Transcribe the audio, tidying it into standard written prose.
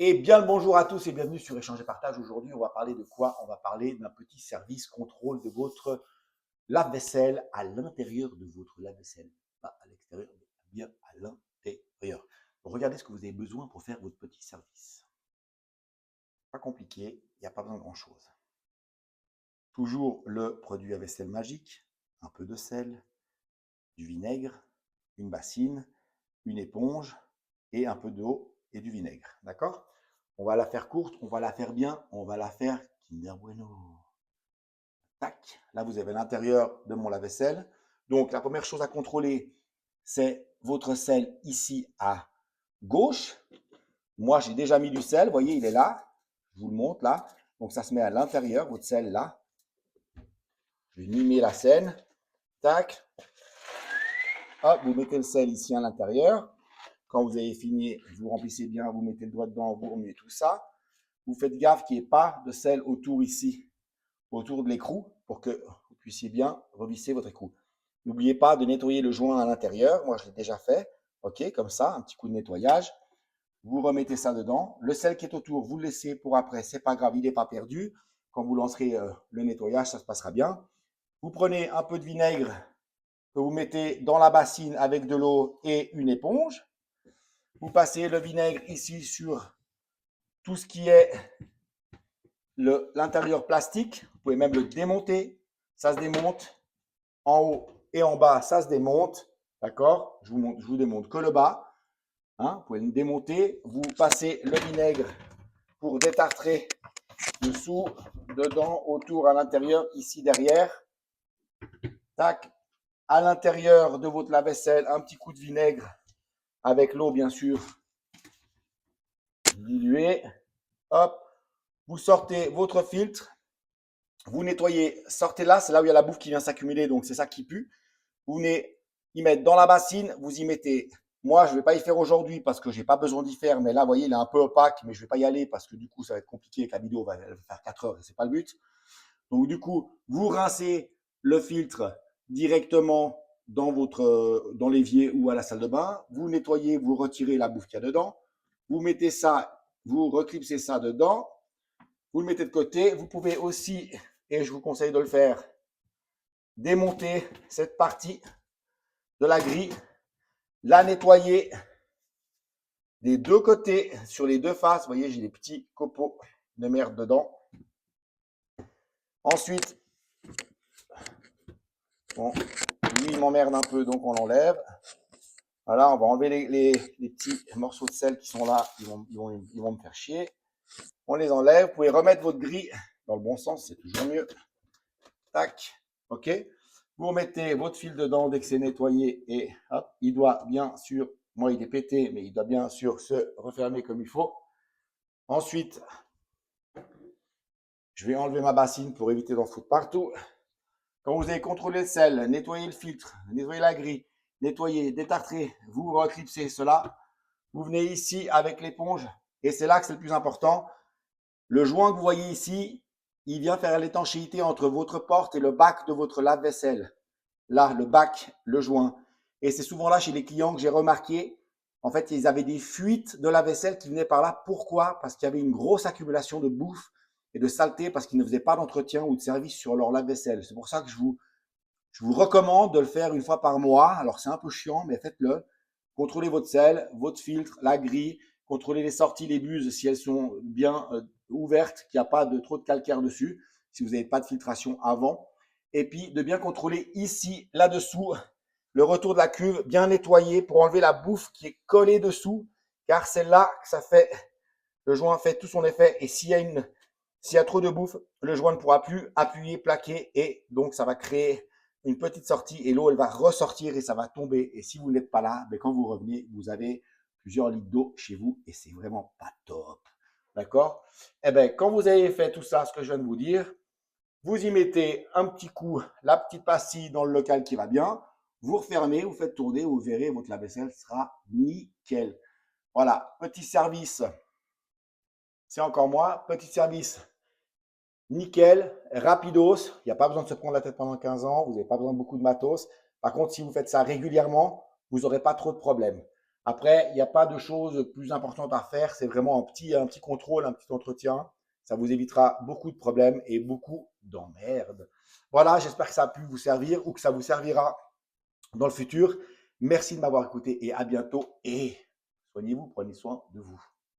Et bien le bonjour à tous et bienvenue sur Échange et Partage. Aujourd'hui, on va parler de quoi? On va parler d'un petit service contrôle de votre lave-vaisselle à l'intérieur de votre lave-vaisselle. Pas à l'extérieur, mais bien à l'intérieur. Regardez ce que vous avez besoin pour faire votre petit service. Pas compliqué, il n'y a pas besoin de grand-chose. Toujours le produit à vaisselle magique, un peu de sel, du vinaigre, une bassine, une éponge et un peu d'eau et du vinaigre. D'accord? On va la faire courte, on va la faire bien, on va la faire Kinder Bueno. Tac, là vous avez l'intérieur de mon lave-vaisselle. Donc la première chose à contrôler, c'est votre sel ici à gauche. Moi j'ai déjà mis du sel, vous voyez il est là. Je vous le montre là. Donc ça se met à l'intérieur, votre sel là. Je vais mimer la scène. Tac. Hop, vous mettez le sel ici à l'intérieur. Quand vous avez fini, vous remplissez bien, vous mettez le doigt dedans, vous remuez tout ça. Vous faites gaffe qu'il n'y ait pas de sel autour ici, autour de l'écrou, pour que vous puissiez bien revisser votre écrou. N'oubliez pas de nettoyer le joint à l'intérieur. Moi, je l'ai déjà fait. OK, comme ça, un petit coup de nettoyage. Vous remettez ça dedans. Le sel qui est autour, vous le laissez pour après. C'est pas grave, il n'est pas perdu. Quand vous lancerez le nettoyage, ça se passera bien. Vous prenez un peu de vinaigre que vous mettez dans la bassine avec de l'eau et une éponge. Vous passez le vinaigre ici sur tout ce qui est l'intérieur plastique. Vous pouvez même le démonter. Ça se démonte en haut et en bas. Ça se démonte. D'accord? Je vous démonte que le bas. Hein, vous pouvez le démonter. Vous passez le vinaigre pour détartrer dessous, dedans, autour, à l'intérieur, ici derrière. Tac. À l'intérieur de votre lave-vaisselle, un petit coup de vinaigre avec l'eau, bien sûr, diluée. Hop. Vous sortez votre filtre. Vous nettoyez, sortez là, c'est là où il y a la bouffe qui vient s'accumuler, donc c'est ça qui pue. Vous venez y mettre dans la bassine, vous y mettez. Moi, je ne vais pas y faire aujourd'hui parce que je n'ai pas besoin d'y faire, mais là, vous voyez, il est un peu opaque, mais je ne vais pas y aller parce que du coup, ça va être compliqué avec la vidéo, elle va faire 4 heures et ce n'est pas le but. Donc, du coup, vous rincez le filtre directement dans l'évier ou à la salle de bain. Vous nettoyez, vous retirez la bouffe qu'il y a dedans. Vous mettez ça, vous reclipsez ça dedans. Vous le mettez de côté. Vous pouvez aussi, et je vous conseille de le faire, démonter cette partie de la grille, la nettoyer des deux côtés, sur les deux faces. Vous voyez, j'ai des petits copeaux de merde dedans. Ensuite, bon, lui, il m'emmerde un peu, donc on l'enlève. Voilà, on va enlever les petits morceaux de sel qui sont là, ils vont me faire chier. On les enlève. Vous pouvez remettre votre grille dans le bon sens, c'est toujours mieux. Tac, ok. Vous remettez votre fil dedans dès que c'est nettoyé et hop, il doit bien sûr, moi il est pété, mais il doit bien sûr se refermer comme il faut. Ensuite, je vais enlever ma bassine pour éviter d'en foutre partout. Quand vous avez contrôlé le sel, nettoyé le filtre, nettoyé la grille, nettoyé, détartré, vous reclipsez cela. Vous venez ici avec l'éponge et c'est là que c'est le plus important. Le joint que vous voyez ici, il vient faire l'étanchéité entre votre porte et le bac de votre lave-vaisselle. Là, le bac, le joint. Et c'est souvent là chez les clients que j'ai remarqué, en fait, ils avaient des fuites de lave-vaisselle qui venaient par là. Pourquoi? Parce qu'il y avait une grosse accumulation de bouffe et de saleté parce qu'ils ne faisaient pas d'entretien ou de service sur leur lave-vaisselle. C'est pour ça que je vous recommande de le faire une fois par mois. Alors, c'est un peu chiant, mais faites-le. Contrôlez votre sel, votre filtre, la grille. Contrôlez les sorties, les buses, si elles sont bien ouvertes, qu'il n'y a pas de trop de calcaire dessus, si vous n'avez pas de filtration avant. Et puis, de bien contrôler ici, là-dessous, le retour de la cuve, bien nettoyé pour enlever la bouffe qui est collée dessous, car c'est là que ça fait, le joint fait tout son effet. Et s'il y a trop de bouffe, le joint ne pourra plus appuyer, plaquer, et donc ça va créer une petite sortie et l'eau, elle va ressortir et ça va tomber. Et si vous n'êtes pas là, ben, quand vous revenez, vous avez plusieurs litres d'eau chez vous et c'est vraiment pas top. D'accord? Eh bien, quand vous avez fait tout ça, ce que je viens de vous dire, vous y mettez un petit coup, la petite pastille dans le local qui va bien, vous refermez, vous faites tourner, vous verrez, votre lave-vaisselle sera nickel. Voilà, petit service, c'est encore moi, petit service nickel, rapidos, il n'y a pas besoin de se prendre la tête pendant 15 ans, vous n'avez pas besoin de beaucoup de matos. Par contre, si vous faites ça régulièrement, vous n'aurez pas trop de problèmes. Après, il n'y a pas de choses plus importantes à faire. C'est vraiment un petit contrôle, un petit entretien. Ça vous évitera beaucoup de problèmes et beaucoup d'emmerdes. Voilà, j'espère que ça a pu vous servir ou que ça vous servira dans le futur. Merci de m'avoir écouté et à bientôt. Et soignez-vous, prenez soin de vous.